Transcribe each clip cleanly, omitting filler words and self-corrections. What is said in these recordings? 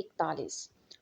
41।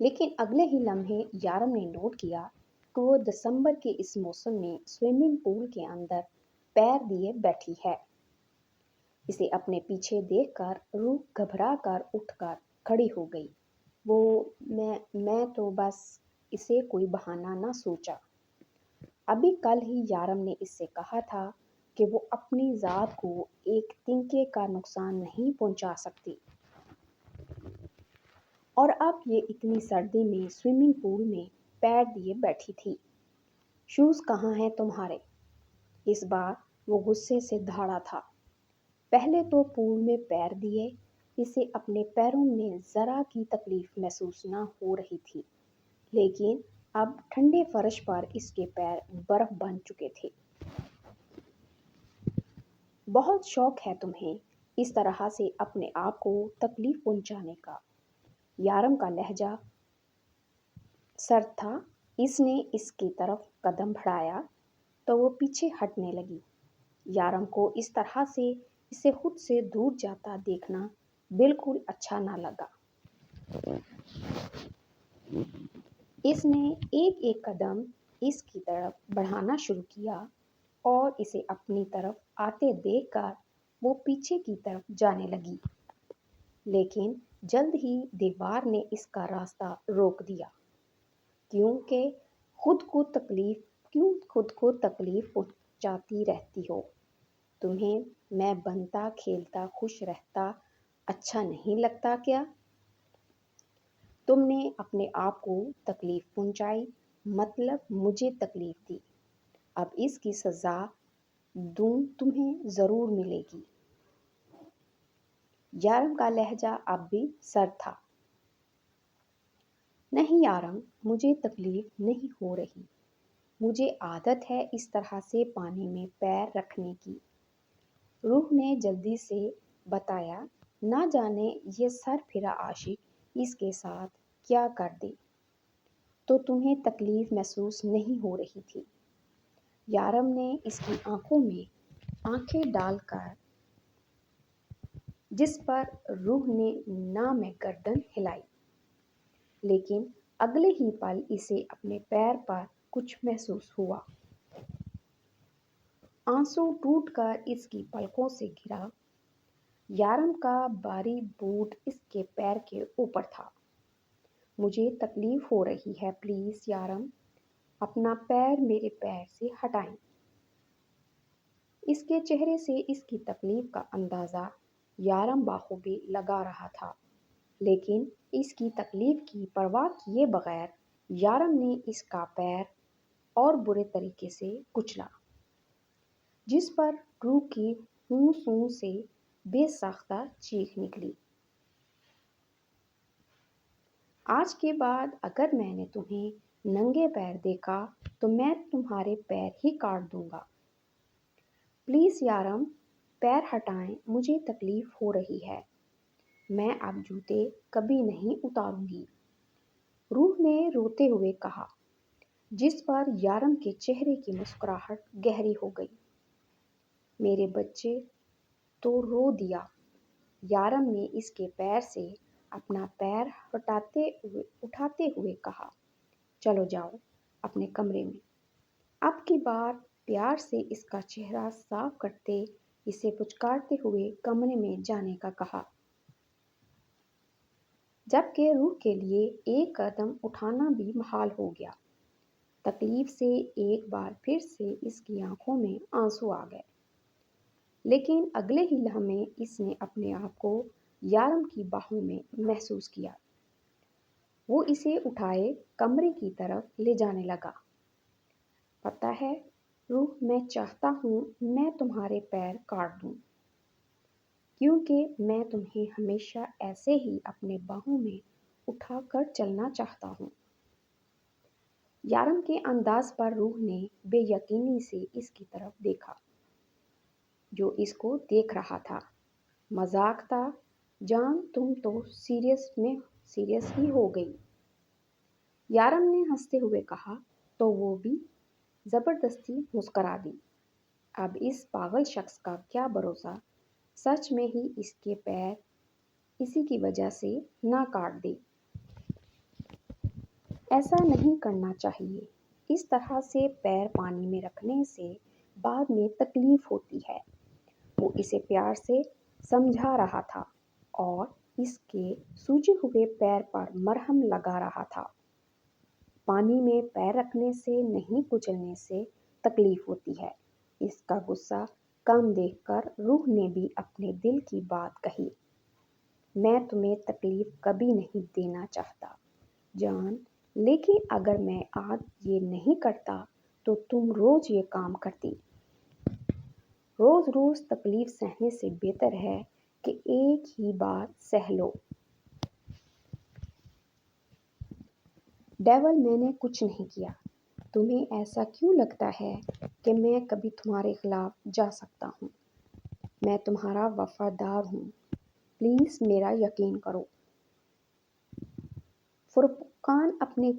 لیکن اگلے ہی لمحے یارم نے نوٹ کیا کہ وہ دسمبر کے اس موسم میں سوئمنگ پول کے اندر پیر دیے بیٹھی ہے۔ اسے اپنے پیچھے دیکھ کر روح گھبرا کر اٹھ کر کھڑی ہو گئی۔ وہ میں تو بس اسے کوئی بہانہ نہ سوچا۔ ابھی کل ہی یارم نے اس سے کہا تھا کہ وہ اپنی ذات کو ایک تنکے کا نقصان نہیں پہنچا سکتی، اور اب یہ اتنی سردی میں سوئمنگ پول میں پیر دیے بیٹھی تھی۔ شوز کہاں ہیں تمہارے؟ اس بار وہ غصے سے دھاڑا تھا۔ پہلے تو پول میں پیر دیے اسے اپنے پیروں میں ذرا کی تکلیف محسوس نہ ہو رہی تھی، لیکن اب ٹھنڈے فرش پر اس کے پیر برف بن چکے تھے۔ بہت شوق ہے تمہیں اس طرح سے اپنے آپ کو تکلیف پہنچانے کا۔ یارم کا لہجہ سرد تھا۔ اس نے اس کی طرف قدم بڑھایا تو وہ پیچھے ہٹنے لگی۔ یارم کو اس طرح سے اسے خود سے دور جاتا دیکھنا بالکل اچھا نہ لگا۔ اس نے ایک ایک قدم اس کی طرف بڑھانا شروع کیا اور اسے اپنی طرف آتے دیکھ کر وہ پیچھے کی طرف جانے لگی، لیکن جلد ہی دیوار نے اس کا راستہ روک دیا۔ کیوں خود کو تکلیف پہنچاتی رہتی ہو؟ تمہیں میں بنتا کھیلتا خوش رہتا اچھا نہیں لگتا کیا؟ تم نے اپنے آپ کو تکلیف پہنچائی، مطلب مجھے تکلیف دی۔ اب اس کی سزا تمہیں ضرور ملے گی۔ یارم کا لہجہ اب بھی سرد تھا۔ نہیں یارم، مجھے تکلیف نہیں ہو رہی۔ مجھے عادت ہے اس طرح سے پانی میں پیر رکھنے کی، روح نے جلدی سے بتایا۔ نہ جانے یہ سر پھرا عاشق اس کے ساتھ کیا کر دے۔ تو تمہیں تکلیف محسوس نہیں ہو رہی تھی؟ یارم نے اس کی آنکھوں میں آنکھیں ڈال کر، جس پر روح نے نہ میں گردن ہلائی، لیکن اگلے ہی پل اسے اپنے پیر پر کچھ محسوس ہوا۔ آنسو ٹوٹ کر اس کی پلکوں سے گرا۔ یارم کا بھاری بوٹ اس کے پیر کے اوپر تھا۔ مجھے تکلیف ہو رہی ہے، پلیز یارم، اپنا پیر میرے پیر سے ہٹائیں۔ اس کے چہرے سے اس کی تکلیف کا اندازہ یارم بخوبی لگا رہا تھا، لیکن اس کی تکلیف کی پرواہ کیے بغیر یارم نے اس کا پیر اور برے طریقے سے کچلا، جس پر روح کی ہوں سوں سے بے ساختہ چیخ نکلی۔ آج کے بعد اگر میں نے تمہیں ننگے پیر دیکھا تو میں تمہارے پیر ہی کاٹ دوں گا۔ پلیز یارم، پیر ہٹائیں، مجھے تکلیف ہو رہی ہے۔ میں اب جوتے کبھی نہیں اتاروں گی، روح نے روتے ہوئے کہا، جس پر یارم کے چہرے کی مسکراہٹ گہری ہو گئی۔ میرے بچے، تو رو دیا۔ یارم نے اس کے پیر سے اپنا پیر اٹھاتے ہوئے کہا، چلو جاؤ اپنے کمرے میں۔ اب کی بار پیار سے اس کا چہرہ صاف کرتے اسے پچکارتے ہوئے کمرے میں جانے کا کہا، جبکہ روح کے لیے ایک قدم اٹھانا بھی محال ہو گیا۔ تکلیف سے ایک بار پھر سے اس کی آنکھوں میں آنسو آ گئے، لیکن اگلے ہی لمحے اس نے اپنے آپ کو یارم کی باہوں میں محسوس کیا۔ وہ اسے اٹھائے کمرے کی طرف لے جانے لگا۔ پتہ ہے روح، میں چاہتا ہوں میں تمہارے پیر کاٹ دوں، کیونکہ میں تمہیں ہمیشہ ایسے ہی اپنے باہوں میں اٹھا کر چلنا چاہتا ہوں۔ یارم کے انداز پر روح نے بے یقینی سے اس کی طرف دیکھا، جو اس کو دیکھ رہا تھا۔ مذاق تھا جان، تم تو سیریس ہی ہو گئی۔ یارم نے ہنستے ہوئے کہا تو وہ بھی زبردستی مسکرا دی۔ اب اس پاگل شخص کا کیا بھروسہ، سچ میں ہی اس کے پیر اسی کی وجہ سے نہ کاٹ دے۔ ایسا نہیں کرنا چاہیے۔ اس طرح سے پیر پانی میں رکھنے سے بعد میں تکلیف ہوتی ہے۔ وہ اسے پیار سے سمجھا رہا تھا اور اس کے سوجے ہوئے پیر پر مرہم لگا رہا تھا۔ پانی میں پیر رکھنے سے نہیں کچلنے سے تکلیف ہوتی ہے۔ اس کا غصہ کم دیکھ کر روح نے بھی اپنے دل کی بات کہی۔ میں تمہیں تکلیف کبھی نہیں دینا چاہتا جان، لیکن اگر میں آج یہ نہیں کرتا تو تم روز یہ کام کرتی۔ روز روز تکلیف سہنے سے بہتر ہے کہ ایک ہی بار سہ لو۔ ڈیول، میں نے کچھ نہیں کیا۔ تمہیں ایسا کیوں لگتا ہے کہ میں کبھی تمہارے خلاف جا سکتا ہوں؟ میں تمہارا وفادار ہوں، پلیز میرا یقین کرو۔ فرقان اپنے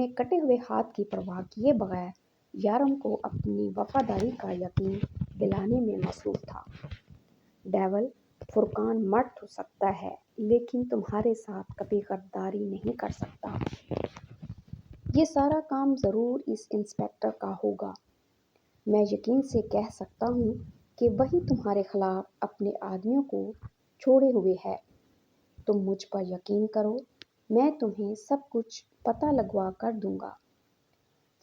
کٹے ہوئے ہاتھ کی پرواہ کیے بغیر یارم کو اپنی وفاداری کا یقین دلانے میں مصروف تھا۔ ڈیول، فرقان مرد ہو سکتا ہے لیکن تمہارے ساتھ کبھی غداری نہیں کر سکتا۔ یہ سارا کام ضرور اس انسپکٹر کا ہوگا۔ میں یقین سے کہہ سکتا ہوں کہ وہی تمہارے خلاف اپنے آدمیوں کو چھوڑے ہوئے ہے۔ تم مجھ پر یقین کرو، میں تمہیں سب کچھ پتہ لگوا کر دوں گا۔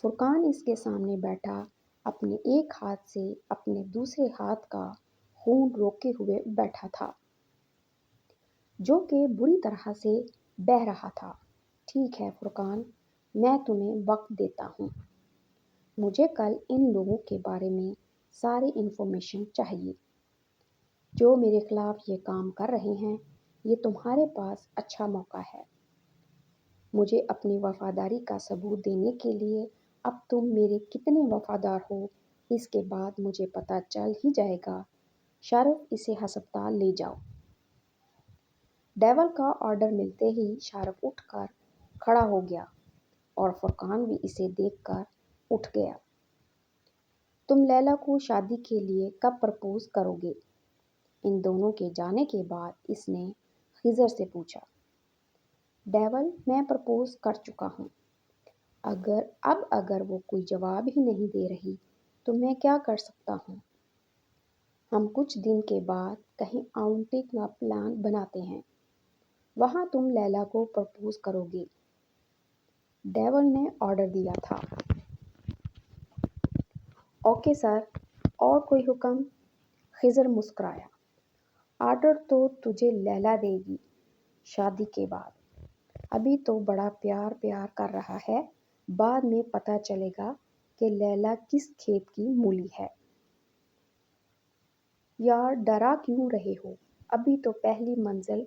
فرقان اس کے سامنے بیٹھا اپنے ایک ہاتھ سے اپنے دوسرے ہاتھ کا خون روکے ہوئے بیٹھا تھا جو کہ بری طرح سے بہہ رہا تھا۔ ٹھیک ہے فرقان، میں تمہیں وقت دیتا ہوں۔ مجھے کل ان لوگوں کے بارے میں ساری انفارمیشن چاہیے جو میرے خلاف یہ کام کر رہے ہیں۔ یہ تمہارے پاس اچھا موقع ہے مجھے اپنی وفاداری کا ثبوت دینے کے لیے۔ اب تم میرے کتنے وفادار ہو اس کے بعد مجھے پتہ چل ہی جائے گا۔ شارف، اسے ہسپتال لے جاؤ۔ ڈیول کا آرڈر ملتے ہی شارف اٹھ کر کھڑا ہو گیا اور فرقان بھی اسے دیکھ کر اٹھ گیا۔ تم لیلا کو شادی کے لیے کب پرپوز کرو گے؟ ان دونوں کے جانے کے بعد اس نے خضر سے پوچھا۔ ڈیول، میں پرپوز کر چکا ہوں۔ اگر وہ کوئی جواب ہی نہیں دے رہی تو میں کیا کر سکتا ہوں؟ ہم کچھ دن کے بعد کہیں آؤٹنگ کا پلان بناتے ہیں، وہاں تم لیلا کو پرپوز کرو گے۔ ڈیول نے آرڈر دیا تھا۔ اوکے سر، اور کوئی حکم؟ خضر مسکرایا۔ آرڈر تو تجھے لیلا دے گی شادی کے بعد۔ ابھی تو بڑا پیار کر رہا ہے، بعد میں پتہ چلے گا کہ لیلا کس کھیت کی مولی ہے۔ یار ڈرا کیوں رہے ہو؟ ابھی تو پہلی منزل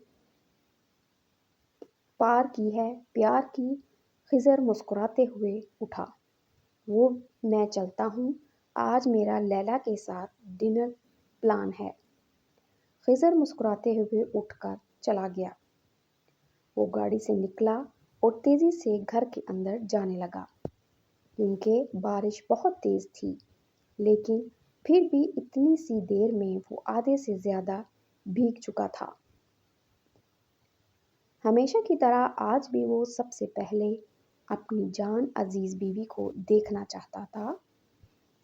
پار کی ہے۔ پیار کی؟ خضر مسکراتے ہوئے اٹھا۔ وہ میں چلتا ہوں، آج میرا لیلا کے ساتھ ڈنر پلان ہے۔ خضر مسکراتے ہوئے اٹھ کر چلا گیا۔ وہ گاڑی سے نکلا اور تیزی سے گھر کے اندر جانے لگا کیونکہ بارش بہت تیز تھی، لیکن پھر بھی اتنی سی دیر میں وہ آدھے سے زیادہ بھیگ چکا تھا۔ ہمیشہ کی طرح آج بھی وہ سب سے پہلے اپنی جان عزیز بیوی کو دیکھنا چاہتا تھا۔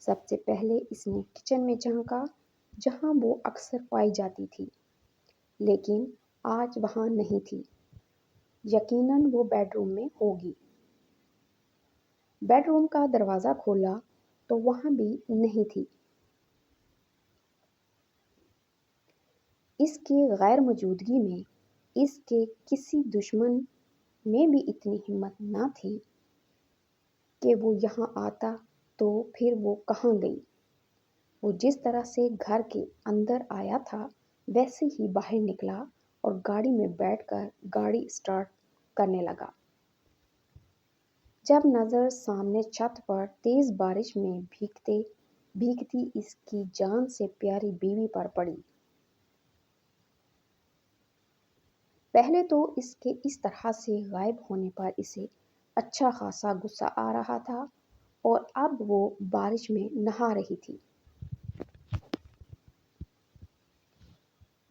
سب سے پہلے اس نے کچن میں جھانکا جہاں وہ اکثر پائی جاتی تھی، لیکن آج وہاں نہیں تھی۔ یقیناً وہ بیڈ روم میں ہوگی۔ بیڈ روم کا دروازہ کھولا تو وہاں بھی نہیں تھی۔ اس کی غیر موجودگی میں اس کے کسی دشمن میں بھی اتنی ہمت نہ تھی کہ وہ یہاں آتا، تو پھر وہ کہاں گئی؟ وہ جس طرح سے گھر کے اندر آیا تھا ویسے ہی باہر نکلا اور گاڑی میں بیٹھ کر گاڑی اسٹارٹ کرنے لگا۔ جب نظر سامنے چھت پر تیز بارش میں بھیگتی اس کی جان سے پیاری بیوی پر پڑی، پہلے تو اس کے اس طرح سے غائب ہونے پر اسے اچھا خاصا غصہ آ رہا تھا اور اب وہ بارش میں نہا رہی تھی۔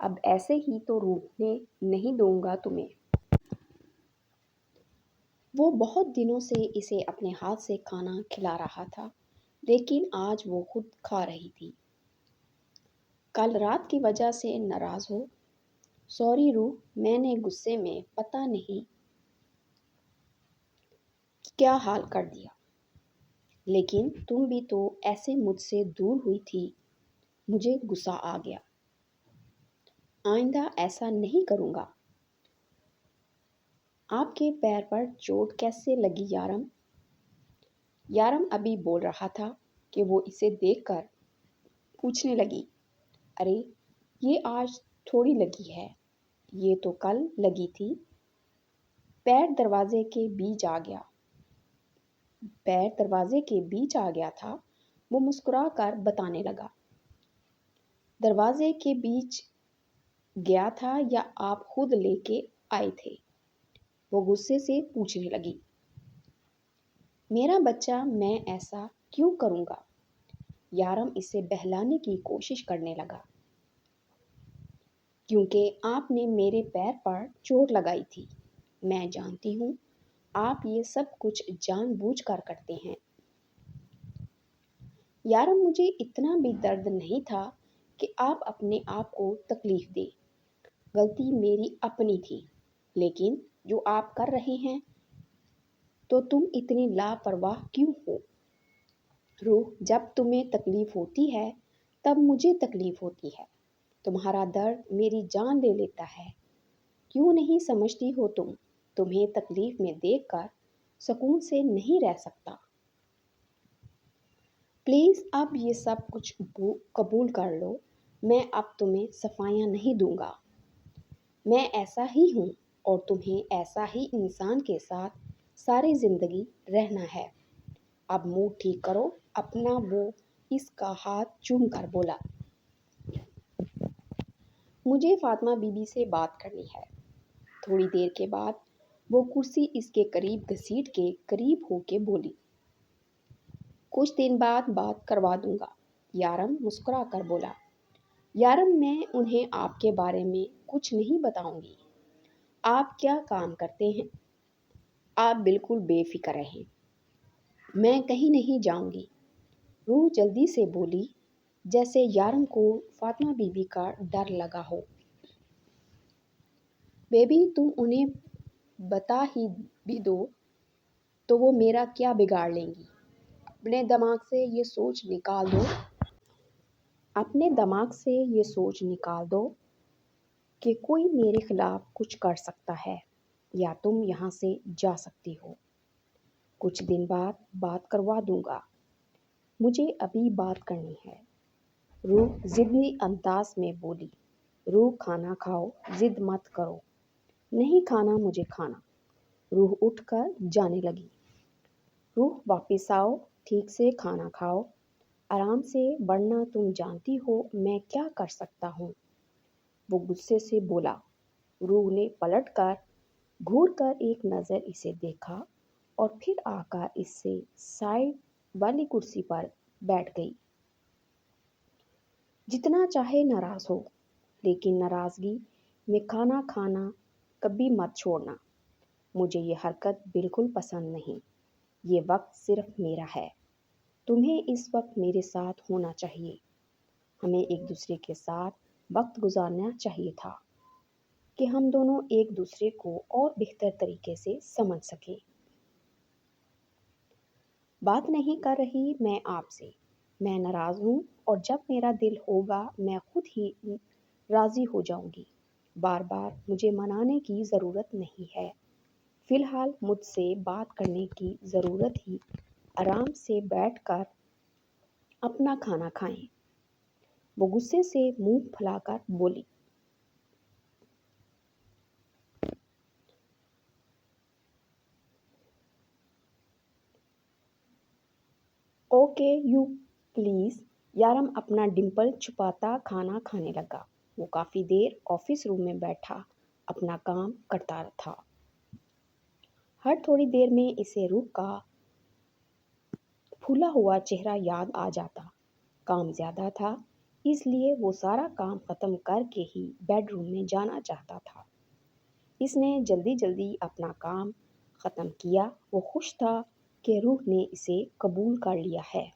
اب ایسے ہی تو روٹنے نہیں دوں گا تمہیں۔ وہ بہت دنوں سے اسے اپنے ہاتھ سے کھانا کھلا رہا تھا، لیکن آج وہ خود کھا رہی تھی۔ کل رات کی وجہ سے ناراض ہو؟ سوری روح، میں نے غصے میں پتہ نہیں کیا حال کر دیا، لیکن تم بھی تو ایسے مجھ سے دور ہوئی تھی، مجھے غصہ آ گیا۔ آئندہ ایسا نہیں کروں گا۔ آپ کے پیر پر چوٹ کیسے لگی یارم؟ یارم ابھی بول رہا تھا کہ وہ اسے دیکھ کر پوچھنے لگی، ارے یہ آج تھوڑی لگی ہے، یہ تو کل لگی تھی۔ پیر دروازے کے بیچ آ گیا تھا، وہ مسکرا کر بتانے لگا۔ دروازے کے بیچ گیا تھا یا آپ خود لے کے آئے تھے؟ وہ غصے سے پوچھنے لگی۔ میرا بچہ، میں ایسا کیوں کروں گا؟ یارم اسے بہلانے کی کوشش کرنے لگا۔ کیونکہ آپ نے میرے پیر پر چوٹ لگائی تھی۔ میں جانتی ہوں آپ یہ سب کچھ جان بوجھ کر کرتے ہیں۔ یارم، مجھے اتنا بھی درد نہیں تھا کہ آپ اپنے آپ کو تکلیف دیں۔ غلطی میری اپنی تھی، لیکن جو آپ کر رہے ہیں تو تم اتنی لاپرواہ کیوں ہو؟ روح، جب تمہیں تکلیف ہوتی ہے تب مجھے تکلیف ہوتی ہے۔ تمہارا درد میری جان لے لیتا ہے۔ کیوں نہیں سمجھتی ہو تم؟ تمہیں تکلیف میں دیکھ کر سکون سے نہیں رہ سکتا۔ پلیز اب یہ سب کچھ قبول کر لو، میں اب تمہیں صفائیاں نہیں دوں گا۔ میں ایسا ہی ہوں اور تمہیں ایسا ہی انسان کے ساتھ ساری زندگی رہنا ہے۔ اب منہ ٹھیک کرو اپنا۔ وہ اس کا ہاتھ چوم کر بولا، مجھے فاطمہ بی بی سے بات کرنی ہے۔ تھوڑی دیر کے بعد وہ کرسی اس کے قریب گھسیٹ کے قریب ہو کے بولی، کچھ دن بعد بات کروا دوں گا۔ یارم مسکرا کر بولا، یارم میں انہیں آپ کے بارے میں کچھ نہیں بتاؤں گی۔ آپ کیا کام کرتے ہیں؟ آپ بالکل بے فکر رہیں، میں کہیں نہیں جاؤں گی۔ روح جلدی سے بولی، جیسے یارم کو فاطمہ بی بی کا ڈر لگا ہو۔ بیبی، تم انہیں بتا ہی بھی دو تو وہ میرا کیا بگاڑ لیں گی؟ اپنے دماغ سے یہ سوچ نکال دو کہ کوئی میرے خلاف کچھ کر سکتا ہے یا تم یہاں سے جا سکتی ہو۔ کچھ دن بعد بات کروا دوں گا، مجھے ابھی بات کرنی ہے۔ روح ضدی انداز میں بولی، روح کھانا کھاؤ، ضد مت کرو۔ نہیں کھانا مجھے کھانا۔ روح اٹھ کر جانے لگی۔ روح واپس آؤ، ٹھیک سے کھانا کھاؤ، آرام سے، ورنہ تم جانتی ہو میں کیا کر سکتا ہوں۔ وہ غصے سے بولا۔ روح نے پلٹ کر گھور کر ایک نظر اسے دیکھا اور پھر آ کر اس سے سائیڈ والی کرسی پر بیٹھ گئی۔ جتنا چاہے ناراض ہو، لیکن ناراضگی میں کھانا کھانا کبھی مت چھوڑنا۔ مجھے یہ حرکت بالکل پسند نہیں۔ یہ وقت صرف میرا ہے، تمہیں اس وقت میرے ساتھ ہونا چاہیے۔ ہمیں ایک دوسرے کے ساتھ وقت گزارنا چاہیے تھا کہ ہم دونوں ایک دوسرے کو اور بہتر طریقے سے سمجھ سکیں۔ بات نہیں کر رہی میں آپ سے، میں ناراض ہوں اور جب میرا دل ہوگا میں خود ہی راضی ہو جاؤں گی۔ بار بار مجھے منانے کی ضرورت نہیں ہے۔ فی الحال مجھ سے بات کرنے کی ضرورت ہی آرام سے بیٹھ کر اپنا کھانا کھائیں۔ وہ غصے سے منہ پھلا کر بولی۔ Okay you please. یارم اپنا ڈمپل چھپاتا کھانا کھانے لگا۔ وہ کافی دیر آفس روم میں بیٹھا اپنا کام کرتا تھا۔ ہر تھوڑی دیر میں اسے روح کا پھولا ہوا چہرہ یاد آ جاتا۔ کام زیادہ تھا، اس لیے وہ سارا کام ختم کر کے ہی بیڈ روم میں جانا چاہتا تھا۔ اس نے جلدی جلدی اپنا کام ختم کیا۔ وہ خوش تھا کہ روح نے اسے قبول کر لیا ہے۔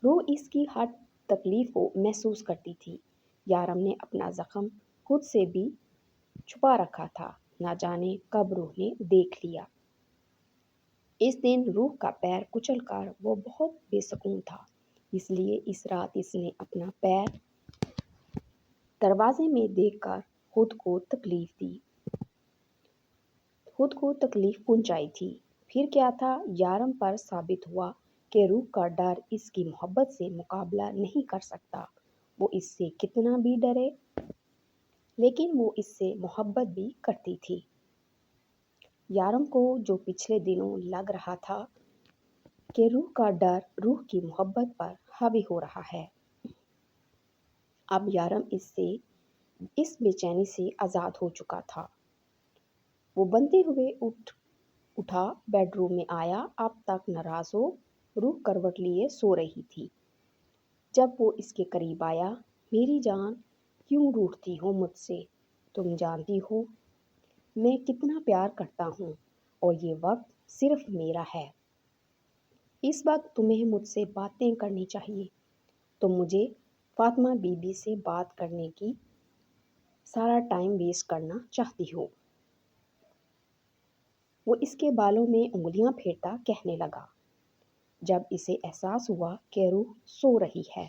روح اس کی ہر تکلیف کو محسوس کرتی تھی۔ یارم نے اپنا زخم خود سے بھی چھپا رکھا تھا، نہ جانے کب روح نے دیکھ لیا۔ اس دن روح کا پیر کچل کر وہ بہت بے سکون تھا، اس لیے اس رات اس نے اپنا پیر دروازے میں دیکھ کر خود کو تکلیف پہنچائی تھی۔ پھر کیا تھا، یارم پر ثابت ہوا کہ روح کا ڈر اس کی محبت سے مقابلہ نہیں کر سکتا۔ وہ اس سے کتنا بھی ڈرے، لیکن وہ اس سے محبت بھی کرتی تھی۔ یارم کو جو پچھلے دنوں لگ رہا تھا کہ روح کا ڈر روح کی محبت پر حاوی ہو رہا ہے، اب یارم اس بے چینی سے آزاد ہو چکا تھا۔ وہ بنتے ہوئے اٹھا، بیڈ روم میں آیا۔ اب تک ناراض ہو روح کروٹ لیے سو رہی تھی۔ جب وہ اس کے قریب آیا، میری جان کیوں روٹھتی ہو مجھ سے؟ تم جانتی ہو میں کتنا پیار کرتا ہوں اور یہ وقت صرف میرا ہے۔ اس وقت تمہیں مجھ سے باتیں کرنی چاہیے۔ تم مجھے فاطمہ بی بی سے بات کرنے کی سارا ٹائم ویسٹ کرنا چاہتی ہو۔ وہ اس کے بالوں میں انگلیاں پھیرتا کہنے لگا۔ جب اسے احساس ہوا کہ روح سو رہی ہے